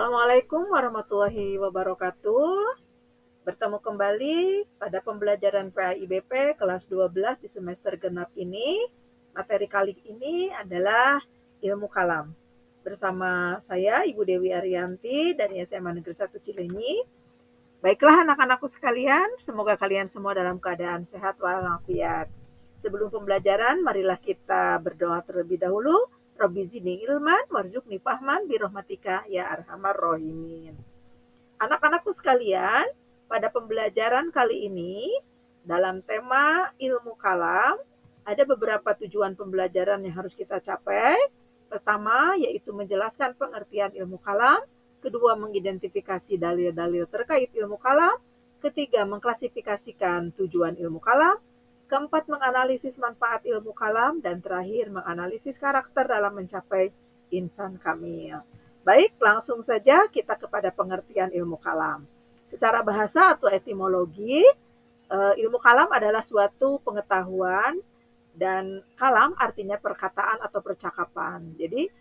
Assalamualaikum warahmatullahi wabarakatuh. Bertemu kembali pada pembelajaran PAIBP kelas 12 di semester genap ini. Materi kali ini adalah ilmu kalam. Bersama saya Ibu Dewi Ariyanti dari SMA Negeri 1 Cilenyi. Baiklah anak-anakku sekalian, semoga kalian semua dalam keadaan sehat walafiat. Sebelum pembelajaran, marilah kita berdoa terlebih dahulu. Robbi zidni ilman warzuqni fahman birahmatika ya arhamar rahimin. Anak-anakku sekalian, pada pembelajaran kali ini dalam tema ilmu kalam ada beberapa tujuan pembelajaran yang harus kita capai. Pertama, yaitu menjelaskan pengertian ilmu kalam. Kedua, mengidentifikasi dalil-dalil terkait ilmu kalam. Ketiga, mengklasifikasikan tujuan ilmu kalam. Keempat, menganalisis manfaat ilmu kalam. Dan terakhir, menganalisis karakter dalam mencapai insan kamil. Baik, langsung saja kita kepada pengertian ilmu kalam. Secara bahasa atau etimologi, ilmu kalam adalah suatu pengetahuan dan kalam artinya perkataan atau percakapan. Jadi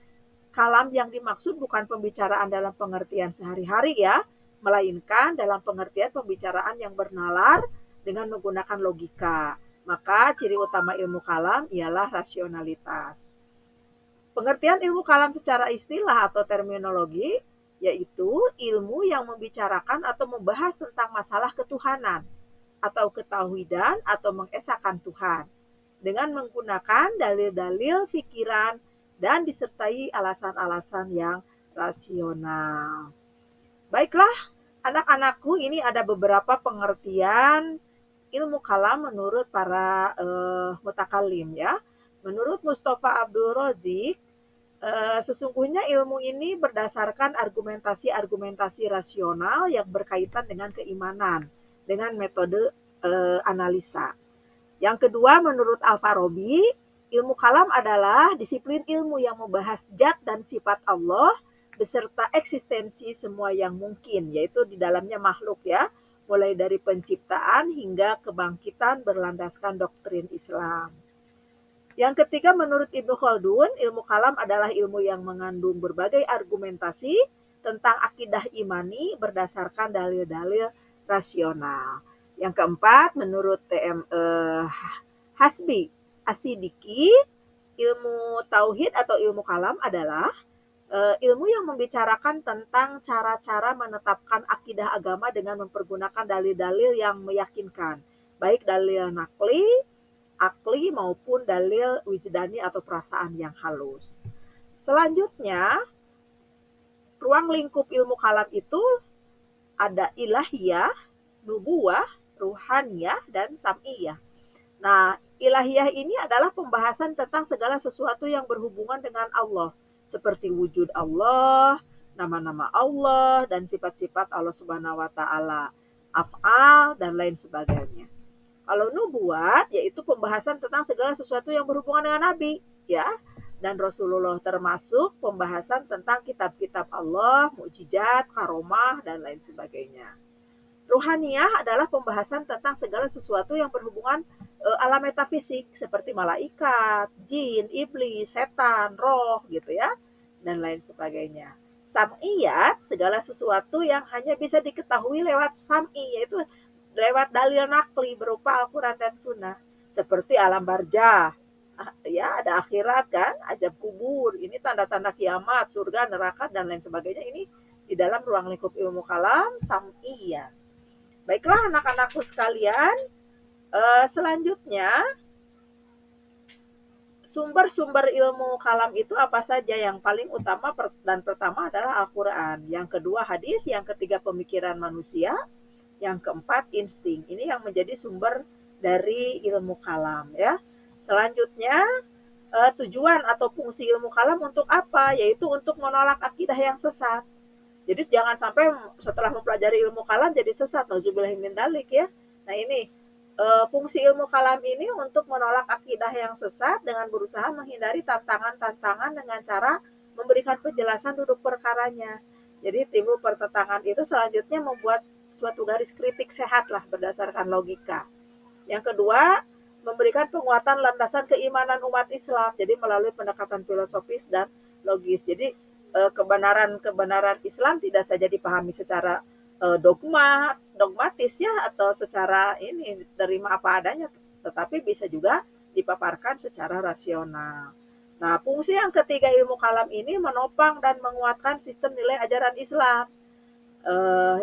kalam yang dimaksud bukan pembicaraan dalam pengertian sehari-hari ya, melainkan dalam pengertian pembicaraan yang bernalar dengan menggunakan logika. Maka ciri utama ilmu kalam ialah rasionalitas. Pengertian ilmu kalam secara istilah atau terminologi yaitu ilmu yang membicarakan atau membahas tentang masalah ketuhanan atau ketauhidan atau mengesahkan Tuhan dengan menggunakan dalil-dalil pikiran dan disertai alasan-alasan yang rasional. Baiklah, anak-anakku, ini ada beberapa pengertian ilmu kalam menurut para mutakalim ya. Menurut Mustafa Abdul Razik, sesungguhnya ilmu ini berdasarkan argumentasi-argumentasi rasional yang berkaitan dengan keimanan dengan metode analisa. Yang kedua, menurut Al-Farabi, ilmu kalam adalah disiplin ilmu yang membahas zat dan sifat Allah beserta eksistensi semua yang mungkin, yaitu di dalamnya makhluk ya, mulai dari penciptaan hingga kebangkitan berlandaskan doktrin Islam. Yang ketiga, menurut Ibnu Khaldun, ilmu kalam adalah ilmu yang mengandung berbagai argumentasi tentang akidah imani berdasarkan dalil-dalil rasional. Yang keempat, menurut TM Hasbi Asidiki, ilmu tauhid atau ilmu kalam adalah ilmu yang membicarakan tentang cara-cara menetapkan akidah agama dengan mempergunakan dalil-dalil yang meyakinkan, baik dalil nakli, akli maupun dalil wijdani atau perasaan yang halus. Selanjutnya, ruang lingkup ilmu kalam itu ada ilahiyah, nubuwah, ruhaniyah, dan sam'iyah. Nah, ilahiyah ini adalah pembahasan tentang segala sesuatu yang berhubungan dengan Allah, seperti wujud Allah, nama-nama Allah, dan sifat-sifat Allah Subhanahu wa Ta'ala, af'al, dan lain sebagainya. Kalau nubuat, yaitu pembahasan tentang segala sesuatu yang berhubungan dengan Nabi, ya, dan Rasulullah, termasuk pembahasan tentang kitab-kitab Allah, mukjizat, karomah, dan lain sebagainya. Ruhaniyah adalah pembahasan tentang segala sesuatu yang berhubungan alam metafisik, seperti malaikat, jin, iblis, setan, roh, gitu ya, dan lain sebagainya. Sam'iyat, segala sesuatu yang hanya bisa diketahui lewat sam'i, yaitu lewat dalil nakli berupa Al-Quran dan Sunnah, seperti alam barzah, ya, ada akhirat kan, ajab kubur, ini tanda-tanda kiamat, surga, neraka, dan lain sebagainya. Ini di dalam ruang lingkup ilmu kalam sam'iyah. Baiklah anak-anakku sekalian, selanjutnya sumber-sumber ilmu kalam itu apa saja? Yang paling utama dan pertama adalah Al-Quran, yang kedua hadis, yang ketiga pemikiran manusia, yang keempat insting. Ini yang menjadi sumber dari ilmu kalam ya. Selanjutnya tujuan atau fungsi ilmu kalam untuk apa? Yaitu untuk menolak akidah yang sesat. Jadi jangan sampai setelah mempelajari ilmu kalam jadi sesat, nauzubillah min dzalik ya. Nah ini fungsi ilmu kalam ini untuk menolak akidah yang sesat dengan berusaha menghindari tantangan-tantangan dengan cara memberikan penjelasan duduk perkaranya. Jadi timbul pertentangan itu selanjutnya membuat suatu garis kritik sehat lah berdasarkan logika. Yang kedua, memberikan penguatan landasan keimanan umat Islam, jadi melalui pendekatan filosofis dan logis. Jadi kebenaran Islam tidak saja dipahami secara dogmatis ya atau secara ini terima apa adanya, tetapi bisa juga dipaparkan secara rasional. Nah, fungsi yang ketiga ilmu kalam ini menopang dan menguatkan sistem nilai ajaran Islam. Eh,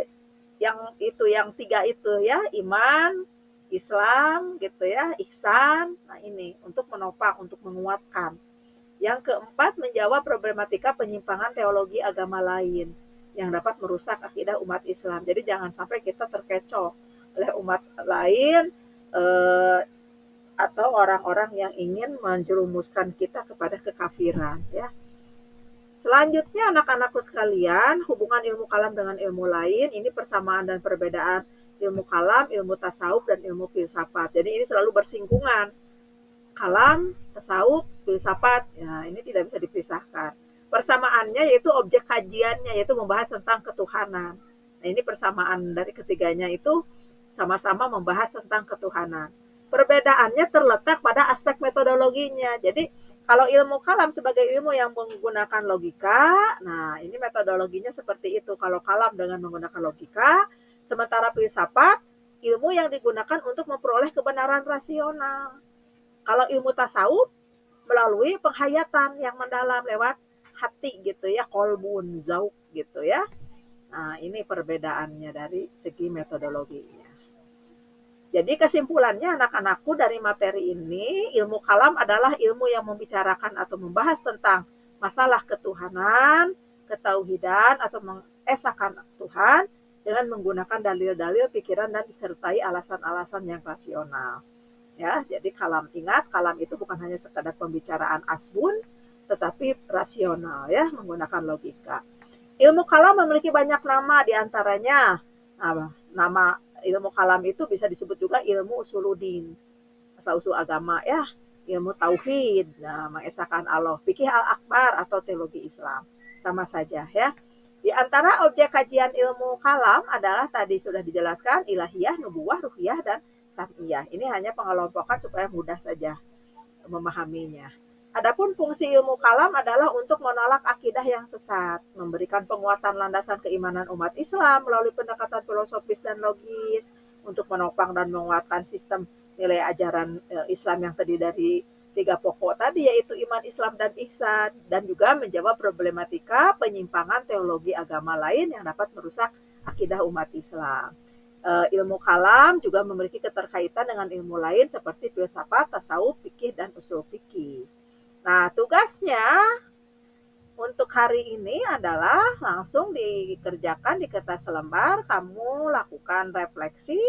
yang tiga itu ya, iman, Islam gitu ya, ihsan. Nah, ini untuk menopang, untuk menguatkan. Yang keempat, menjawab problematika penyimpangan teologi agama lain yang dapat merusak akidah umat Islam. Jadi jangan sampai kita terkecoh oleh umat lain eh, atau orang-orang yang ingin menjerumuskan kita kepada kekafiran ya. Selanjutnya anak-anakku sekalian, hubungan ilmu kalam dengan ilmu lain, ini persamaan dan perbedaan ilmu kalam, ilmu tasawuf, dan ilmu filsafat. Jadi ini selalu bersinggungan. Kalam, tasawuf, filsafat, ya ini tidak bisa dipisahkan. Persamaannya yaitu objek kajiannya, yaitu membahas tentang ketuhanan. Nah ini persamaan dari ketiganya itu sama-sama membahas tentang ketuhanan. Perbedaannya terletak pada aspek metodologinya. Jadi kalau ilmu kalam sebagai ilmu yang menggunakan logika, nah ini metodologinya seperti itu. Kalau kalam dengan menggunakan logika, sementara filsafat ilmu yang digunakan untuk memperoleh kebenaran rasional. Kalau ilmu tasawuf melalui penghayatan yang mendalam lewat hati gitu ya, kolbun, zauk gitu ya. Nah, ini perbedaannya dari segi metodologinya. Jadi kesimpulannya anak-anakku dari materi ini, ilmu kalam adalah ilmu yang membicarakan atau membahas tentang masalah ketuhanan, ketauhidan atau mengesahkan Tuhan dengan menggunakan dalil-dalil pikiran dan disertai alasan-alasan yang rasional. Ya, jadi kalam, ingat kalam itu bukan hanya sekadar pembicaraan asbun, tetapi rasional ya, menggunakan logika. Ilmu kalam memiliki banyak nama diantaranya nama ilmu kalam itu bisa disebut juga ilmu usuluddin, asal-usul agama ya, ilmu tauhid, nah, mengesahkan Allah, fikih al-akbar atau teologi Islam, sama saja ya. Di antara objek kajian ilmu kalam adalah tadi sudah dijelaskan ilahiyah, nubuwah, ruhiyah, dan samiyah. Ini hanya pengelompokan supaya mudah saja memahaminya. Adapun fungsi ilmu kalam adalah untuk menolak akidah yang sesat, memberikan penguatan landasan keimanan umat Islam melalui pendekatan filosofis dan logis, untuk menopang dan menguatkan sistem nilai ajaran Islam yang terdiri dari tiga pokok tadi, yaitu iman, Islam, dan ihsan, dan juga menjawab problematika penyimpangan teologi agama lain yang dapat merusak akidah umat Islam. Ilmu kalam juga memiliki keterkaitan dengan ilmu lain seperti filsafat, tasawuf, fikih, dan usul fikih. Nah, tugasnya untuk hari ini adalah langsung dikerjakan di kertas selembar, kamu lakukan refleksi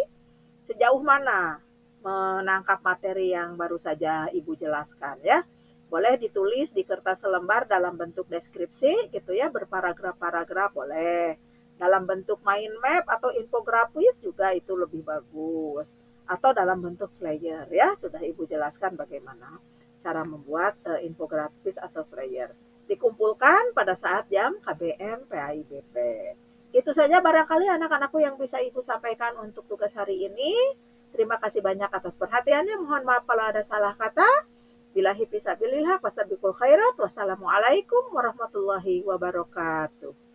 sejauh mana menangkap materi yang baru saja Ibu jelaskan ya. Boleh ditulis di kertas selembar dalam bentuk deskripsi gitu ya, berparagraf-paragraf boleh. Dalam bentuk mind map atau infografis juga itu lebih bagus. Atau dalam bentuk flyer ya, sudah Ibu jelaskan bagaimana cara membuat infografis atau flyer. Dikumpulkan pada saat jam KBM PAIBP. Itu saja barangkali anak-anakku yang bisa Ibu sampaikan untuk tugas hari ini. Terima kasih banyak atas perhatiannya. Mohon maaf kalau ada salah kata. Billahi fisabilillah, wastabiqul khairat. Wassalamualaikum warahmatullahi wabarakatuh.